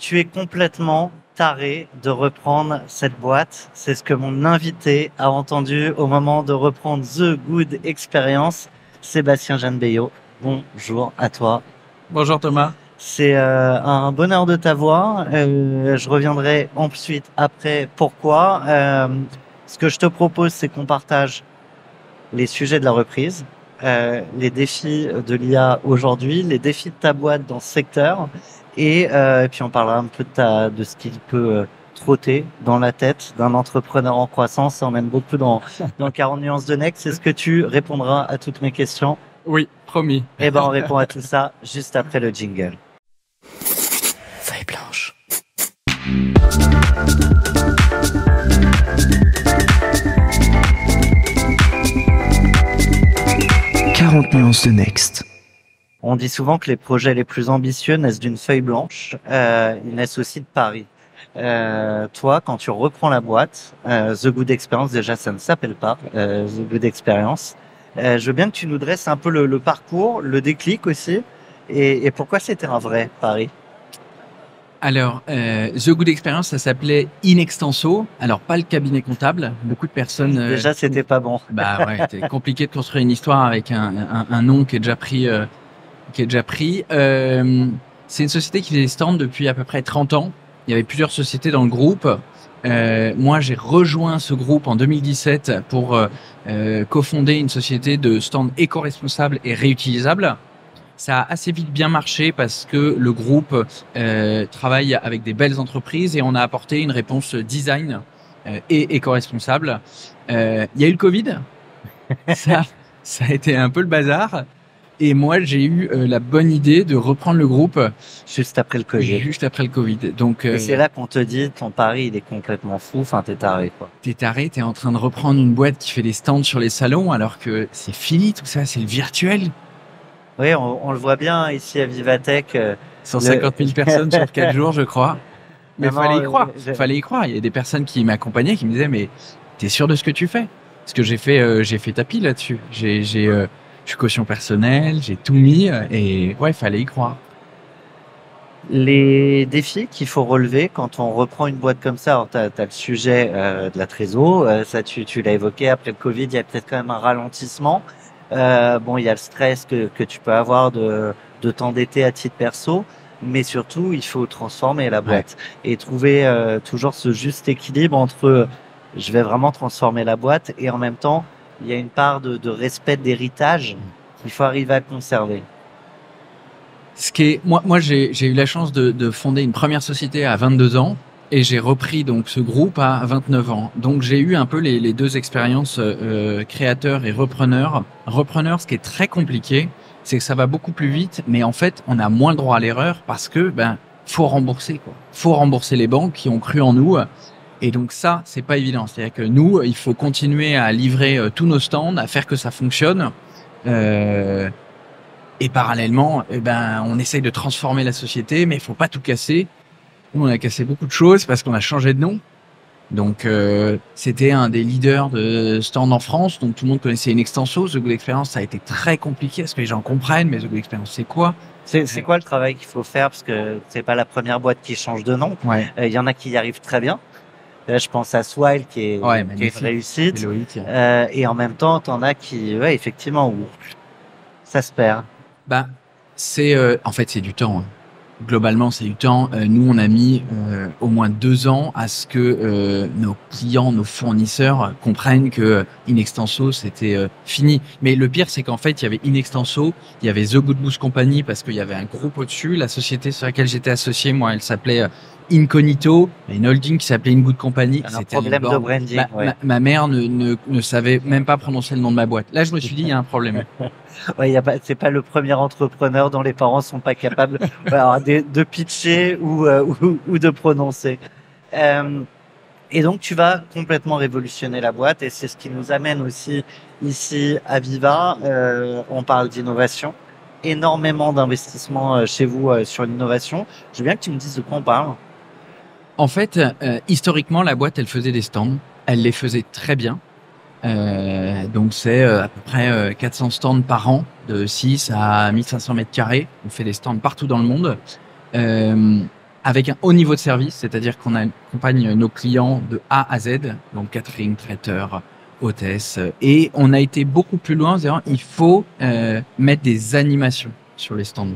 tu es complètement taré de reprendre cette boîte. C'est ce que mon invité a entendu au moment de reprendre The Good Experience. Sébastien Jeanne-Beillot, bonjour à toi. Bonjour Thomas. C'est un bonheur de t'avoir. Je reviendrai ensuite après pourquoi. Ce que je te propose, c'est qu'on partage les sujets de la reprise, les défis de l'IA aujourd'hui, les défis de ta boîte dans ce secteur, et puis on parlera un peu de ce qui peut trotter dans la tête d'un entrepreneur en croissance. Ça emmène beaucoup dans 40 nuances de Next. Est-ce que tu répondras à toutes mes questions? Oui, promis. Eh ben, on répond à tout ça juste après le jingle. Feuille blanche. « 40 nuances de Next ». On dit souvent que les projets les plus ambitieux naissent d'une feuille blanche. Ils naissent aussi de Paris. Toi, quand tu reprends la boîte, The Good Experience, déjà ça ne s'appelle pas The Good Experience. Je veux bien que tu nous dresses un peu le parcours, le déclic aussi, et pourquoi c'était un vrai Paris. Alors, The Good Experience, ça s'appelait In Extenso. Alors, pas le cabinet comptable. Beaucoup de personnes... Déjà, c'était pas bon. Bah ouais, c'était compliqué de construire une histoire avec un nom qui est déjà pris. C'est une société qui faisait des stands depuis à peu près 30 ans. Il y avait plusieurs sociétés dans le groupe. Moi, j'ai rejoint ce groupe en 2017 pour cofonder une société de stands éco-responsables et réutilisables. Ça a assez vite bien marché parce que le groupe travaille avec des belles entreprises et on a apporté une réponse design et éco-responsable. Il y a eu le Covid. Ça a été un peu le bazar. Et moi, j'ai eu la bonne idée de reprendre le groupe juste après le Covid. Juste après le Covid. Donc, et c'est là qu'on te dit, ton pari, il est complètement fou. Enfin, t'es taré, quoi. T'es taré, t'es en train de reprendre une boîte qui fait des stands sur les salons alors que c'est fini tout ça, c'est le virtuel. Oui, on le voit bien ici à Vivatech. 150 000 personnes sur 4 jours, je crois. Mais il fallait y croire. Fallait y croire. Il y a des personnes qui m'accompagnaient, qui me disaient, mais t'es sûr de ce que tu fais? Parce que j'ai fait tapis là-dessus. Je suis caution personnelle, j'ai tout mis et ouais, il fallait y croire. Les défis qu'il faut relever quand on reprend une boîte comme ça, alors t'as le sujet de la trésor, ça tu l'as évoqué, après le Covid, il y a peut-être quand même un ralentissement. Il y a le stress que tu peux avoir de t'endetter à titre perso, mais surtout, il faut transformer la boîte et trouver toujours ce juste équilibre entre je vais vraiment transformer la boîte et en même temps, il y a une part de respect d'héritage qu'il faut arriver à conserver. Moi, j'ai eu la chance de fonder une première société à 22 ans. Et j'ai repris donc ce groupe à 29 ans. Donc j'ai eu un peu les deux expériences créateur et repreneur. Repreneur, ce qui est très compliqué, c'est que ça va beaucoup plus vite, mais en fait, on a moins le droit à l'erreur parce que faut rembourser quoi. Faut rembourser les banques qui ont cru en nous. Et donc ça, c'est pas évident. C'est-à-dire que nous, il faut continuer à livrer tous nos stands, à faire que ça fonctionne. Et parallèlement, on essaye de transformer la société, mais il faut pas tout casser. Nous, on a cassé beaucoup de choses parce qu'on a changé de nom. Donc, c'était un des leaders de stand en France. Donc, tout le monde connaissait In Extenso. The Good Experience, ça a été très compliqué parce que les gens comprennent. Mais The Good Experience, c'est quoi? C'est quoi le travail qu'il faut faire? Parce que c'est pas la première boîte qui change de nom. Il y en a qui y arrivent très bien. Là, je pense à Swile qui est une réussite. Et en même temps, t'en as qui, effectivement, où ça se perd. En fait, c'est du temps. Globalement, c'est du temps. Nous, on a mis au moins 2 ans à ce que nos clients, nos fournisseurs comprennent que In Extenso, c'était fini. Mais le pire, c'est qu'en fait, il y avait In Extenso, il y avait The Good Boost Company parce qu'il y avait un groupe au-dessus. La société sur laquelle j'étais associé, moi, elle s'appelait Incognito, une holding qui s'appelait In Good Company. C'était un problème de branding. Ma mère ne savait même pas prononcer le nom de ma boîte. Là, je me suis dit, il y a un problème. C'est pas le premier entrepreneur dont les parents sont pas capables de pitcher ou de prononcer. Et donc, tu vas complètement révolutionner la boîte et c'est ce qui nous amène aussi ici à Viva. On parle d'innovation, énormément d'investissements chez vous sur l'innovation. Je veux bien que tu me dises de quoi on parle. En fait, historiquement, la boîte, elle faisait des stands. Elle les faisait très bien. Donc c'est à peu près 400 stands par an, de 6 à 1500 mètres carrés. On fait des stands partout dans le monde. avec un haut niveau de service, c'est-à-dire qu'on accompagne nos clients de A à Z, donc catering, traiteur, hôtesse, et on a été beaucoup plus loin, c'est-à-dire il faut mettre des animations sur les stands.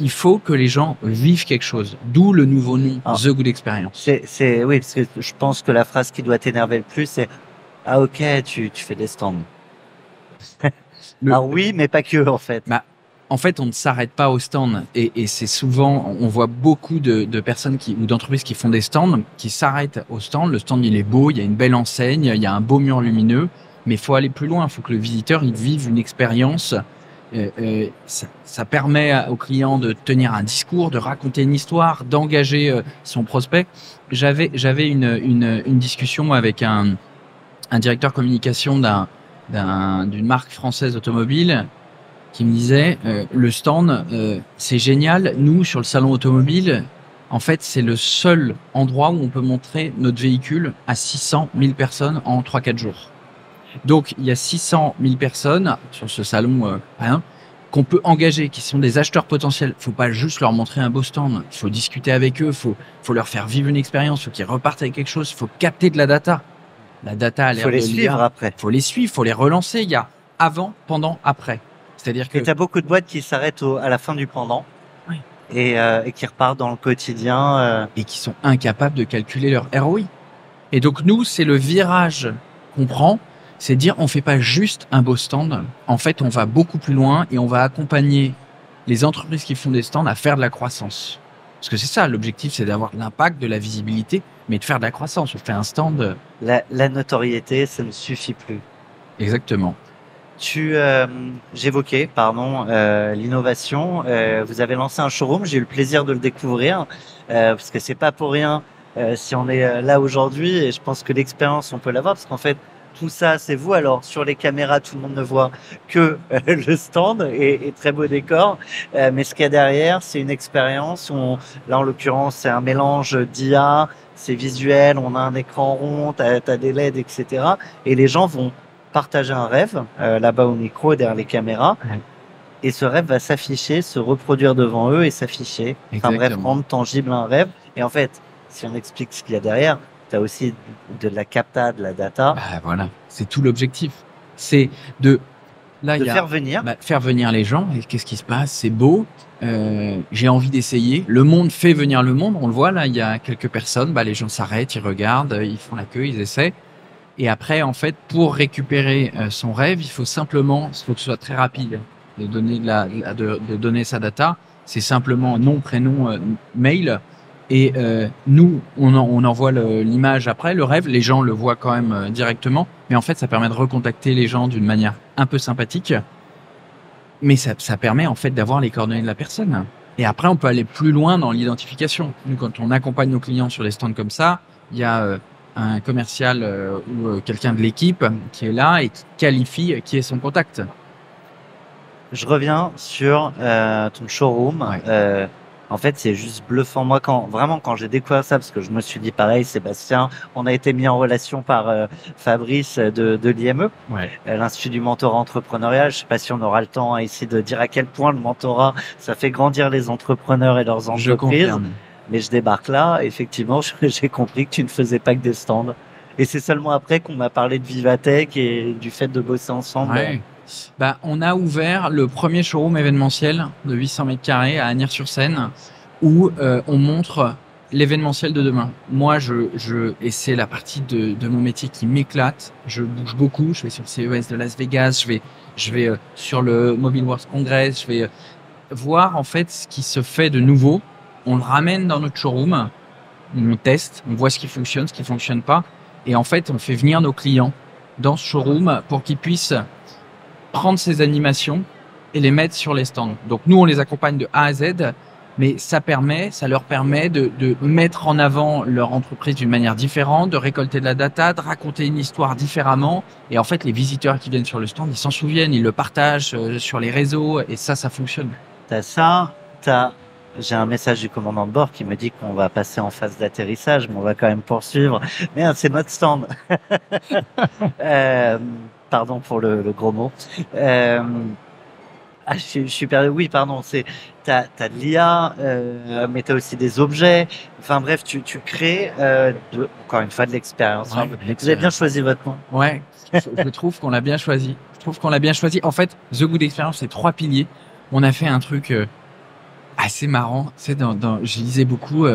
Il faut que les gens vivent quelque chose, d'où le nouveau nom, The Good Experience. Oui, parce que je pense que la phrase qui doit t'énerver le plus, c'est « Ah ok, tu fais des stands. » Alors oui, mais pas que en fait. Bah, en fait, on ne s'arrête pas au stand et c'est souvent, on voit beaucoup de personnes ou d'entreprises qui font des stands, qui s'arrêtent au stand. Le stand, il est beau, il y a une belle enseigne, il y a un beau mur lumineux, mais il faut aller plus loin. Il faut que le visiteur, il vive une expérience. Ça permet au client de tenir un discours, de raconter une histoire, d'engager son prospect. J'avais une discussion avec un directeur communication d'une marque française automobile qui me disait le stand c'est génial, nous sur le salon automobile en fait c'est le seul endroit où on peut montrer notre véhicule à 600 000 personnes en 3-4 jours. Donc il y a 600 000 personnes sur ce salon qu'on peut engager, qui sont des acheteurs potentiels. Faut pas juste leur montrer un beau stand, il faut discuter avec eux, faut leur faire vivre une expérience, faut qu'ils repartent avec quelque chose, faut capter de la data. La data a l'air de les suivre après. Faut les suivre, faut les relancer. Il y a avant, pendant, après. C'est-à-dire que tu as beaucoup de boîtes qui s'arrêtent à la fin du pendant et qui repartent dans le quotidien. Et qui sont incapables de calculer leur ROI. Et donc nous, c'est le virage qu'on prend, c'est dire on fait pas juste un beau stand. En fait, on va beaucoup plus loin et on va accompagner les entreprises qui font des stands à faire de la croissance. Parce que c'est ça, l'objectif, c'est d'avoir de l'impact, de la visibilité, mais de faire de la croissance. On fait un stand. La notoriété, ça ne suffit plus. Exactement. J'évoquais, l'innovation. Vous avez lancé un showroom, j'ai eu le plaisir de le découvrir, parce que c'est pas pour rien si on est là aujourd'hui. Et je pense que l'expérience, on peut l'avoir, parce qu'en fait, tout ça, c'est vous. Alors, sur les caméras, tout le monde ne voit que le stand et très beau décor. Mais ce qu'il y a derrière, c'est une expérience. Là, en l'occurrence, c'est un mélange d'IA, c'est visuel, on a un écran rond, t'as des LED, etc. Et les gens vont partager un rêve, là-bas au micro, derrière les caméras. Ouais. Et ce rêve va s'afficher, se reproduire devant eux et s'afficher. Enfin bref, rendre tangible un rêve. Et en fait, si on explique ce qu'il y a derrière, tu as aussi de la capta, de la data. Bah, voilà, c'est tout l'objectif. C'est de faire venir. Faire venir les gens. Et qu'est-ce qui se passe? C'est beau. J'ai envie d'essayer. Le monde fait venir le monde. On le voit là, il y a quelques personnes. Les gens s'arrêtent, ils regardent, ils font la queue, ils essaient. Et après, en fait, pour récupérer son rêve, il faut que ce soit très rapide de donner de donner sa data. C'est simplement nom, prénom, mail. Et nous, on envoie l'image après, le rêve. Les gens le voient quand même directement. Mais en fait, ça permet de recontacter les gens d'une manière un peu sympathique. Mais ça permet en fait d'avoir les coordonnées de la personne. Et après, on peut aller plus loin dans l'identification. Nous, quand on accompagne nos clients sur des stands comme ça, il y a un commercial ou quelqu'un de l'équipe qui est là et qui qualifie qui est son contact. Je reviens sur ton showroom. Ouais. En fait, c'est juste bluffant. Moi, quand j'ai découvert ça, parce que je me suis dit pareil, Sébastien, on a été mis en relation par Fabrice de l'IME, ouais. L'Institut du mentorat entrepreneurial. Je sais pas si on aura le temps ici de dire à quel point le mentorat, ça fait grandir les entrepreneurs et leurs entreprises. Je confirme. Mais je débarque là, effectivement, j'ai compris que tu ne faisais pas que des stands. Et c'est seulement après qu'on m'a parlé de Vivatech et du fait de bosser ensemble. Ouais. On a ouvert le premier showroom événementiel de 800 mètres carrés à Agnières-sur-Seine où on montre l'événementiel de demain. Moi, et c'est la partie de mon métier qui m'éclate. Je bouge beaucoup. Je vais sur le CES de Las Vegas. Je vais sur le Mobile World Congress. Je vais voir en fait ce qui se fait de nouveau. On le ramène dans notre showroom. On teste. On voit ce qui fonctionne, ce qui fonctionne pas. Et en fait, on fait venir nos clients dans ce showroom pour qu'ils puissent prendre ces animations et les mettre sur les stands. Donc nous, on les accompagne de A à Z, mais ça leur permet de mettre en avant leur entreprise d'une manière différente, de récolter de la data, de raconter une histoire différemment. Et en fait, les visiteurs qui viennent sur le stand, ils s'en souviennent, ils le partagent sur les réseaux et ça fonctionne. J'ai un message du commandant de bord qui me dit qu'on va passer en phase d'atterrissage, mais on va quand même poursuivre. Merde, c'est notre stand. Pardon pour le gros mot. Je suis perdu. Oui, pardon. t'as de l'IA, mais t'as aussi des objets. Enfin bref, tu crées encore une fois de l'expérience. Ouais, Vous avez bien choisi votre nom. Ouais, je trouve qu'on l'a bien choisi. Je trouve qu'on l'a bien choisi. En fait, The Good Experience, c'est 3 piliers. On a fait un truc assez marrant. C'est je lisais beaucoup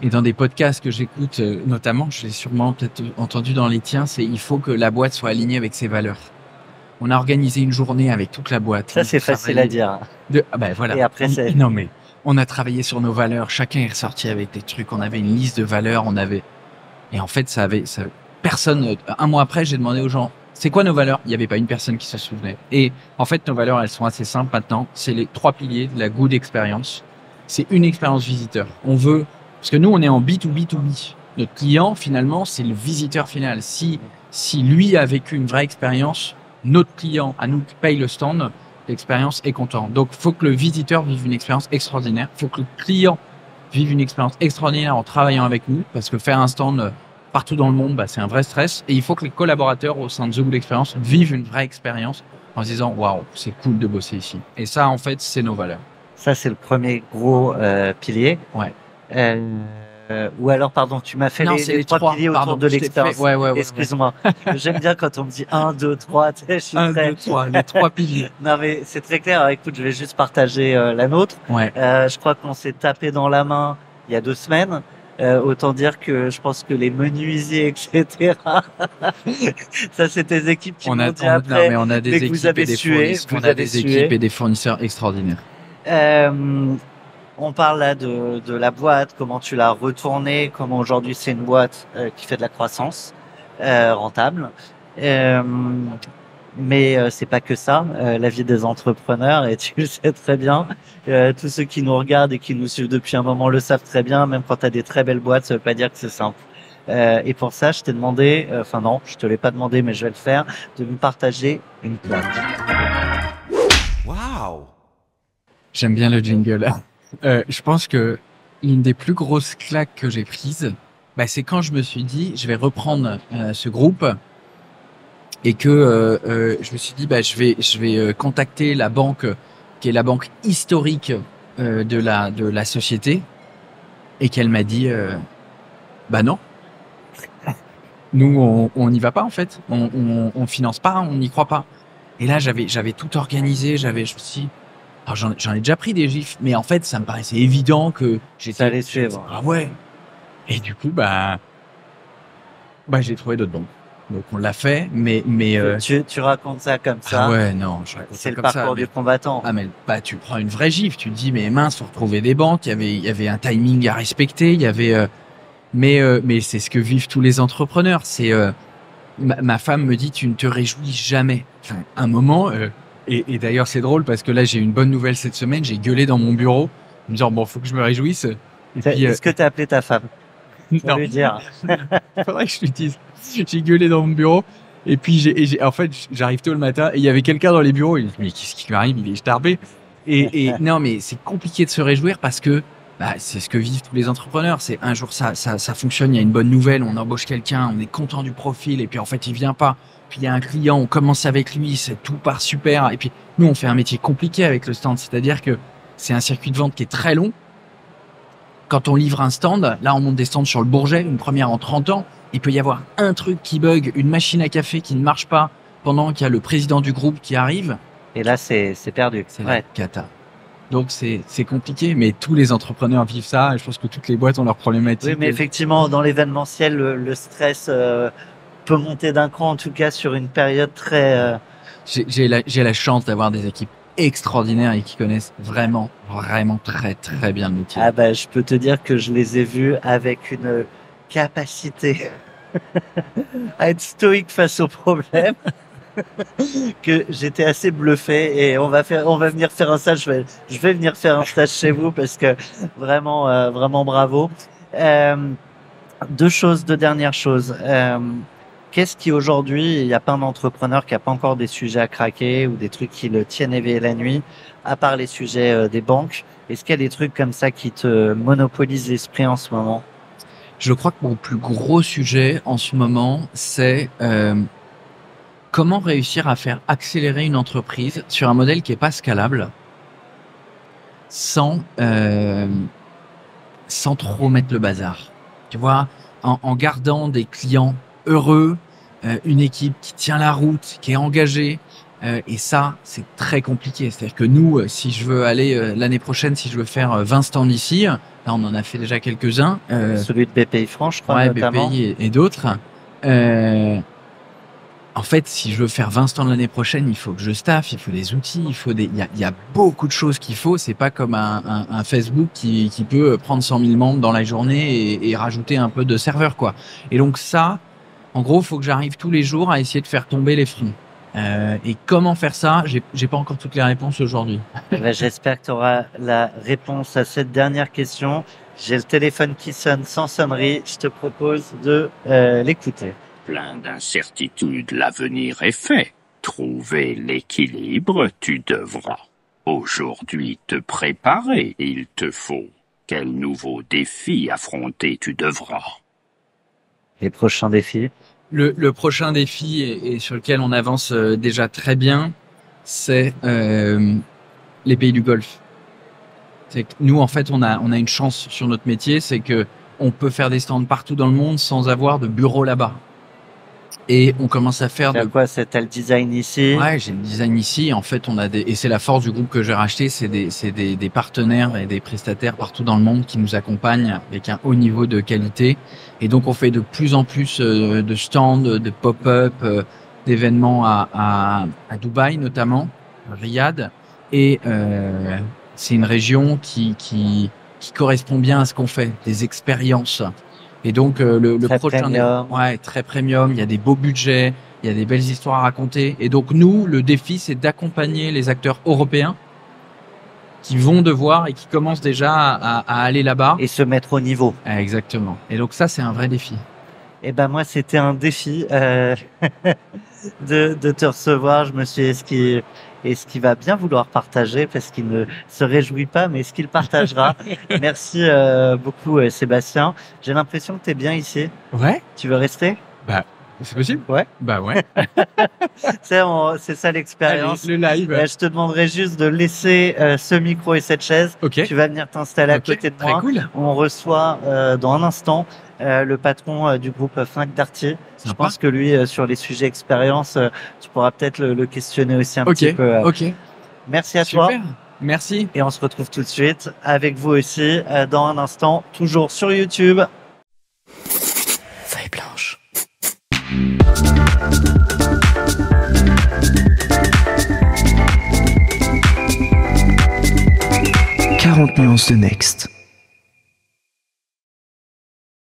et dans des podcasts que j'écoute, notamment, je l'ai sûrement peut-être entendu dans les tiens, c'est il faut que la boîte soit alignée avec ses valeurs. On a organisé une journée avec toute la boîte. Ça, c'est facile à dire. Voilà. Et après, c'est... Non, mais on a travaillé sur nos valeurs. Chacun est ressorti avec des trucs. On avait une liste de valeurs. Et en fait, personne, un mois après, j'ai demandé aux gens, c'est quoi nos valeurs? Il n'y avait pas une personne qui se souvenait. Et en fait, nos valeurs, elles sont assez simples maintenant. C'est les 3 piliers de la good experience. C'est une expérience visiteur. Parce que nous, on est en B2B2B. Notre client, finalement, c'est le visiteur final. Si lui a vécu une vraie expérience, notre client, à nous, qui paye le stand, l'expérience est content. Donc, faut que le visiteur vive une expérience extraordinaire. Faut que le client vive une expérience extraordinaire en travaillant avec nous, parce que faire un stand partout dans le monde, c'est un vrai stress. Et il faut que les collaborateurs au sein de The Good Experience vivent une vraie expérience en se disant, waouh, c'est cool de bosser ici. Et ça, en fait, c'est nos valeurs. Ça, c'est le premier gros pilier. Ouais. Ou alors, pardon, tu m'as fait les 3 piliers autour de l'expérience. Ouais. Excuse-moi. J'aime bien quand on me dit 1, 2, 3. Je suis 1, 2, 3, les 3 piliers. Non, mais c'est très clair. Alors, écoute, je vais juste partager la nôtre. Ouais. Je crois qu'on s'est tapé dans la main il y a 2 semaines. Autant dire que je pense que les menuisiers, etc. Ça, c'est tes équipes qui m'ont dit après. Mais on a des équipes vous avez sué. On a des équipes et des fournisseurs extraordinaires. On parle là de la boîte, comment tu l'as retournée, comment aujourd'hui c'est une boîte qui fait de la croissance rentable. Mais c'est pas que ça, la vie des entrepreneurs, et tu le sais très bien. Tous ceux qui nous regardent et qui nous suivent depuis un moment le savent très bien. Même quand tu as des très belles boîtes, ça veut pas dire que c'est simple. Et pour ça, je t'ai demandé, non, je te l'ai pas demandé, mais je vais le faire, de nous partager une claque. Waouh! J'aime bien le jingle. Je pense que l'une des plus grosses claques que j'ai prises, c'est quand je me suis dit, je vais reprendre ce groupe et que je me suis dit, je vais contacter la banque qui est la banque historique de la société, et qu'elle m'a dit, non, nous on n'y va pas en fait, on finance pas, on n'y croit pas. Et là j'avais tout organisé, je me suis dit, alors j'en ai déjà pris des gifs, mais en fait, ça me paraissait évident que ça allait suivre. Ah ouais. Et du coup, j'ai trouvé d'autres banques. Donc on l'a fait, mais tu racontes ça comme ça. Ah ouais, non, je raconte c'est ça le comme parcours ça, du combattant. Ah mais tu prends une vraie gifle, tu te dis mais mince, faut retrouver des banques, il y avait un timing à respecter, il y avait mais c'est ce que vivent tous les entrepreneurs, c'est ma femme me dit tu ne te réjouis jamais. Enfin, un moment et d'ailleurs, c'est drôle parce que là, j'ai une bonne nouvelle cette semaine. J'ai gueulé dans mon bureau, me disant faut que je me réjouisse. Est-ce que tu as appelé ta femme? Non. Lui dire. Faudrait que je lui dise. J'ai gueulé dans mon bureau. Et puis, en fait, j'arrive tôt le matin et il y avait quelqu'un dans les bureaux. Il dit, mais qu'est-ce qui lui arrive? Il est starbé. Et non, mais c'est compliqué de se réjouir parce que c'est ce que vivent tous les entrepreneurs. C'est un jour, ça fonctionne, il y a une bonne nouvelle, on embauche quelqu'un, on est content du profil et puis en fait, il vient pas. Puis il y a un client, on commence avec lui, tout part super. Et puis nous, on fait un métier compliqué avec le stand, c'est-à-dire que c'est un circuit de vente qui est très long. Quand on livre un stand, là, on monte des stands sur le Bourget, une première en 30 ans. Il peut y avoir un truc qui bug, une machine à café qui ne marche pas pendant qu'il y a le président du groupe qui arrive. Et là, c'est perdu. C'est la cata. Donc c'est compliqué, mais tous les entrepreneurs vivent ça. Et je pense que toutes les boîtes ont leurs problématiques. Oui, mais effectivement, dans l'événementiel, le stress peut monter d'un cran, en tout cas sur une période très... J'ai la chance d'avoir des équipes extraordinaires et qui connaissent vraiment très très bien le métier. Ah je peux te dire que je les ai vus avec une capacité à être stoïque face aux problèmes que j'étais assez bluffé, et on va venir faire un stage. Je vais venir faire un stage chez vous parce que vraiment bravo. Deux dernières choses. Qu'est-ce qui aujourd'hui, il y a plein d'entrepreneurs qui n'ont pas encore des sujets à craquer ou des trucs qui le tiennent éveillé la nuit, à part les sujets des banques? Est-ce qu'il y a des trucs comme ça qui te monopolisent l'esprit en ce moment? Je crois que mon plus gros sujet en ce moment, c'est comment réussir à faire accélérer une entreprise sur un modèle qui est pas scalable. sans trop mettre le bazar. Tu vois, en gardant des clients heureux, une équipe qui tient la route, qui est engagée. Et ça, c'est très compliqué. C'est-à-dire que nous, si je veux aller l'année prochaine, si je veux faire 20 stands ici, là on en a fait déjà quelques-uns. Celui de BPI France, je crois, ouais, notamment. BPI et d'autres. En fait, si je veux faire 20 stands l'année prochaine, il faut que je staffe, il faut des outils, il y a beaucoup de choses qu'il faut. C'est pas comme un Facebook qui peut prendre 100 000 membres dans la journée et rajouter un peu de serveurs, quoi. Et donc ça, en gros, il faut que j'arrive tous les jours à essayer de faire tomber les freins. Et comment faire ça? J'ai pas encore toutes les réponses aujourd'hui. J'espère que tu auras la réponse à cette dernière question. J'ai le téléphone qui sonne sans sonnerie. Je te propose de l'écouter. Plein d'incertitudes, l'avenir est fait. Trouver l'équilibre, tu devras. Aujourd'hui te préparer, il te faut. Quel nouveau défi affronter tu devras? Les prochains défis? Le prochain défi et sur lequel on avance déjà très bien, c'est les pays du Golfe. C'est que nous, en fait, on a une chance sur notre métier, c'est que on peut faire des stands partout dans le monde sans avoir de bureau là-bas. Et on commence à faire de quoi? C'est le design ici? Ouais, j'ai le design ici. En fait, on a et c'est la force du groupe que j'ai racheté, c'est des partenaires et des prestataires partout dans le monde qui nous accompagnent avec un haut niveau de qualité. Et donc, on fait de plus en plus de stands, de pop-up, d'événements à Dubaï notamment, Riyad. Et c'est une région qui correspond bien à ce qu'on fait, des expériences. Et donc le prochain, ouais, très premium. Il y a des beaux budgets, il y a des belles histoires à raconter. Et donc nous, le défi, c'est d'accompagner les acteurs européens qui vont devoir et qui commencent déjà à aller là-bas et se mettre au niveau. Exactement. Et donc ça, c'est un vrai défi. Et ben moi, c'était un défi de te recevoir. Je me suis dit, est-ce qu'il va bien vouloir partager, parce qu'il ne se réjouit pas, mais est-ce qu'il partagera? Merci beaucoup Sébastien. J'ai l'impression que tu es bien ici. Ouais. Tu veux rester? Bah, c'est possible. Ouais. Bah ouais. C'est ça l'expérience. Le live. Je te demanderai juste de laisser ce micro et cette chaise. Okay. Tu vas venir t'installer à côté de moi. Très cool. On reçoit dans un instant le patron du groupe Franck Dartier. Je pense que lui, sur les sujets expérience, tu pourras peut-être le questionner aussi un petit peu. Ok. Merci à toi. Merci. Et on se retrouve tout de suite avec vous aussi dans un instant, toujours sur YouTube. Feuille blanche. 40 nuances de Next.